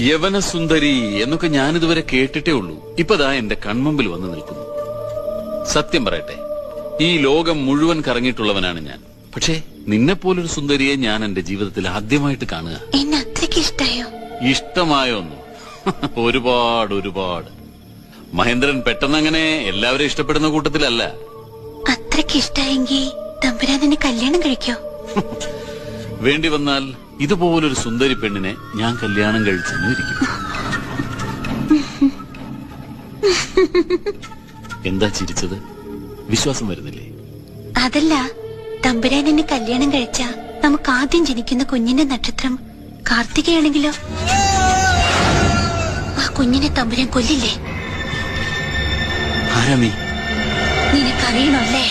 യവനസുന്ദരി എന്നൊക്കെ ഞാനിതുവരെ കേട്ടിട്ടേ ഉള്ളൂ. ഇപ്പതാ എന്റെ കൺമുമ്പിൽ വന്നു നിൽക്കുന്നു. സത്യം പറയട്ടെ, ഈ ലോകം മുഴുവൻ കറങ്ങിയിട്ടുള്ളവനാണ് ഞാൻ. പക്ഷേ നിന്നെപ്പോലൊരു സുന്ദരിയെ ഞാൻ എന്റെ ജീവിതത്തിൽ ആദ്യമായിട്ട് കാണുക. എന്നെ അത്രയ്ക്ക് ഇഷ്ടായോ? ഇഷ്ടമായോന്നു? ഒരുപാട് ഒരുപാട്. മഹേന്ദ്രൻ പെട്ടെന്നങ്ങനെ എല്ലാവരും ഇഷ്ടപ്പെടുന്ന കൂട്ടത്തിലല്ല. അത്രയ്ക്ക് ഇഷ്ടായെങ്കിൽ തമ്പുരാൻ എന്നെ കല്യാണം കഴിക്കോ? വേണ്ടി വന്നാൽ ഇതുപോലൊരു സുന്ദരി പെണ്ണിനെ ഞാൻ കല്യാണം കഴിച്ചെന്നും ഇരിക്കും. എന്താ ചിരിച്ചത്? വിശ്വാസം വരുന്നില്ലേ? അതല്ല, തമ്പുരാൻ എന്നെ കല്യാണം കഴിച്ച നമുക്ക് ആദ്യം ജനിക്കുന്ന കുഞ്ഞിന്റെ നക്ഷത്രം കാർത്തികയാണെങ്കിലോ? ആ കുഞ്ഞിനെ തമ്പുരാൻ കൊല്ലില്ലേ? ആരാ നീ? നിനക്കറിയണല്ലേ?